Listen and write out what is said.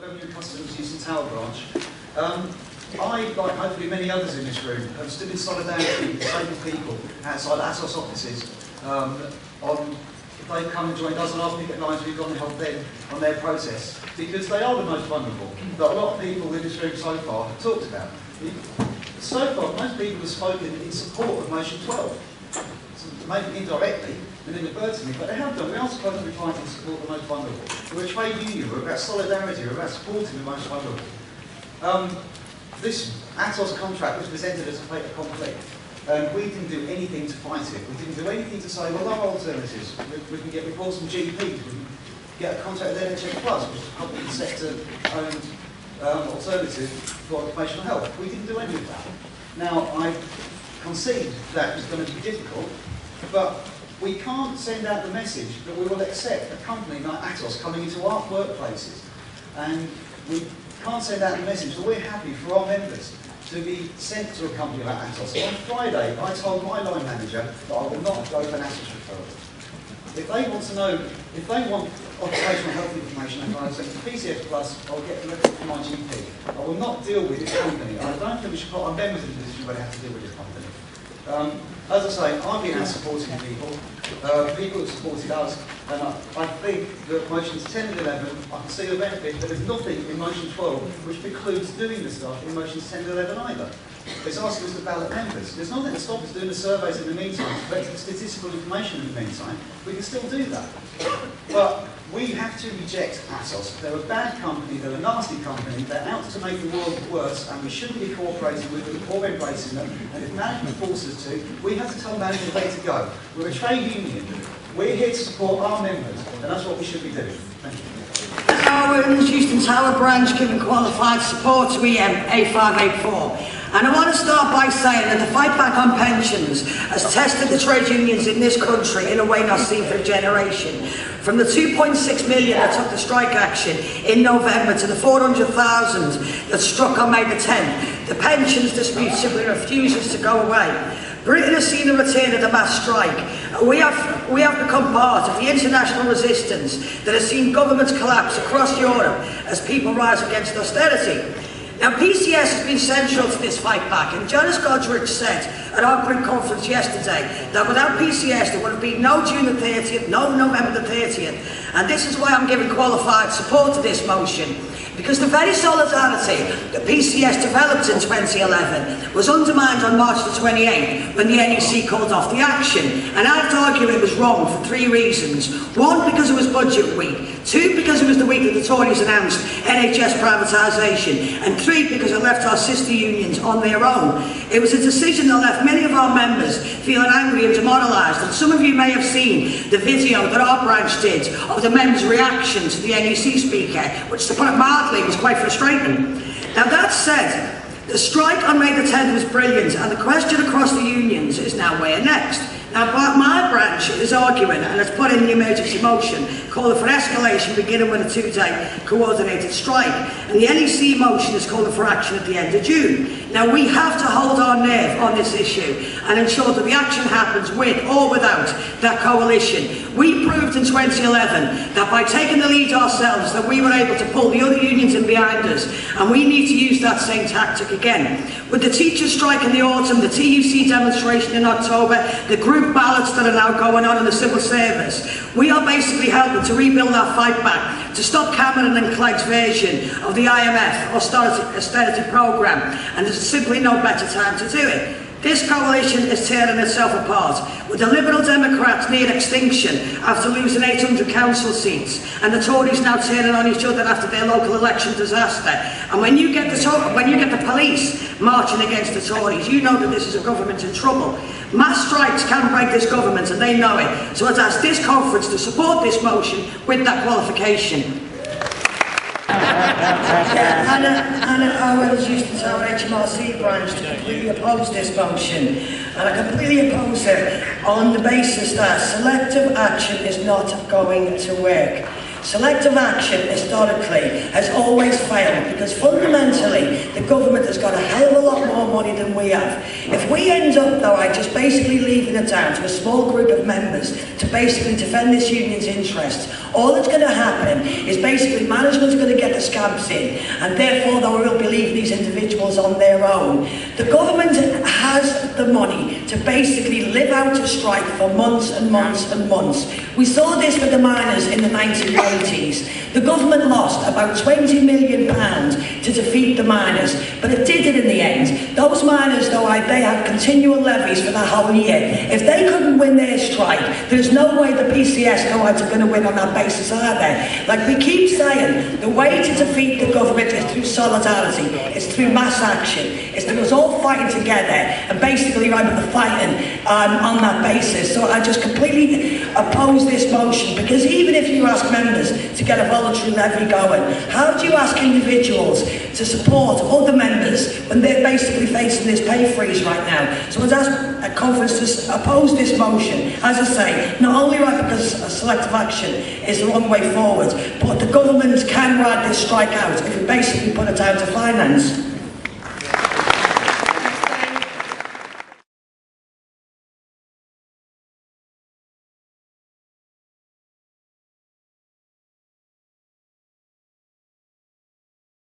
Revenue Customs Houston Tower branch. I, like hopefully many others in this room, have stood in solidarity with disabled people outside ATOS offices. If they come and join us and ask me to get lines, we've gone to help them on their process, because they are the most vulnerable, that a lot of people in this room so far have talked about. So far, most people have spoken in support of Motion 12, maybe indirectly and inadvertently, but they have done. We are supposed to be trying to support the most vulnerable. We're a trade union, we're about solidarity, we're about supporting the most vulnerable. This ATOS contract was presented as a fait accompli. We didn't do anything to fight it. We didn't do anything to say, well, there are alternatives. We can get reports from GPs, we can get a contract with NHS Plus, which is a public sector-owned alternative for occupational health. We didn't do any of that. Now, I concede that it's going to be difficult, but we can't send out the message that we will accept a company like ATOS coming into our workplaces. And we can't send out the message that we're happy for our members to be sent to a company like ATOS. On Friday, I told my line manager that I will not go for an ATOS referral. If they want to know, if they want occupational health information, I will send to PCS Plus, I'll get the record from my GP. I will not deal with this company. I don't think we should put our members in a position where they have to deal with this company. As I say, I've been out supporting people. People have supported us, and I think that motions 10 and 11, I can see the benefit, but there's nothing in motion 12 which precludes doing the stuff in motions 10 and 11 either. It's asking us to ballot members. There's nothing to stop us doing the surveys in the meantime, collecting statistical information in the meantime. We can still do that. But we have to reject ATOS. They're a bad company, they're a nasty company, they're out to make the world worse, and we shouldn't be cooperating with them or embracing them. And if management forces us to, we have to tell management where to go. We're a trade union. We're here to support our members, and that's what we should be doing. Thank you. Owens, Houston Tower branch, giving qualified support to EM A584. And I want to start by saying that the fight back on pensions has tested the trade unions in this country in a way not seen for a generation. From the 2.6 million that took the strike action in November to the 400,000 that struck on May the 10th, the pensions dispute simply refuses to go away. Britain has seen the return of the mass strike. We have become part of the international resistance that has seen governments collapse across Europe as people rise against austerity. Now, PCS has been central to this fight back, and Janice Godrich said at our group conference yesterday that without PCS there would have been no June the 30th, no November the 30th, and this is why I'm giving qualified support to this motion. Because the very solidarity that PCS developed in 2011 was undermined on March the 28th when the NEC called off the action. And I'd argue it was wrong for three reasons. One, because it was budget week. Two, because it was the week that the Tories announced NHS privatisation. And three, because it left our sister unions on their own. It was a decision that left many of our members feeling angry and demoralised. And some of you may have seen the video that our branch did of the men's reaction to the NEC speaker, which, to put it mildly, was quite frustrating. Now, that said, the strike on May the 10th was brilliant, and the question across the unions is now where next. Now, my branch is arguing, and it's put in the emergency motion, calling for escalation beginning with a two-day coordinated strike. And the NEC motion is calling for action at the end of June. Now, we have to hold our nerve on this issue and ensure that the action happens with or without that coalition. We proved in 2011 that by taking the lead ourselves that we were able to pull the other unions in behind us, and we need to use that same tactic again. With the teachers' strike in the autumn, the TUC demonstration in October, the group ballots that are now going on in the civil service, we are basically helping to rebuild our fight back, to stop Cameron and Clegg's version of the IMF austerity programme, and there's simply no better time to do it. This coalition is tearing itself apart, with the Liberal Democrats near extinction after losing 800 council seats, and the Tories now turning on each other after their local election disaster. And when you get the police marching against the Tories, you know that this is a government in trouble. Mass strikes can break this government, and they know it. So I'd ask this conference to support this motion with that qualification. Anna Owens, Houston Tower HMRC branch, to completely oppose this motion. And I completely oppose it on the basis that selective action is not going to work. Selective action, historically, has always failed because fundamentally the government has got a hell of a lot more money than we have. If we end up, though, just basically leaving it down to a small group of members to basically defend this union's interests, all that's going to happen is basically management's going to get the scamps in, and therefore they will be leaving these individuals on their own. The government has the money to basically live out a strike for months and months and months. We saw this with the miners in the 1980s. The government lost about £20 million to defeat the miners, but it did it in the end. Those miners, though, they had continual levies for that whole year. If they couldn't win their strike, there's no way the PCS are going to win on that basis, are there? Like we keep saying, the way to defeat the government is through solidarity, it's through mass action, it's through us all fighting together and basically the fighting on that basis. So I just completely oppose this motion, because even if you ask members to get a voluntary levy going, how do you ask individuals to support other members when they're basically facing this pay freeze right now? So I'd ask a conference to oppose this motion, as I say, not only because selective action is the wrong way forward, but the government can ride this strike out if we basically put it down to finance.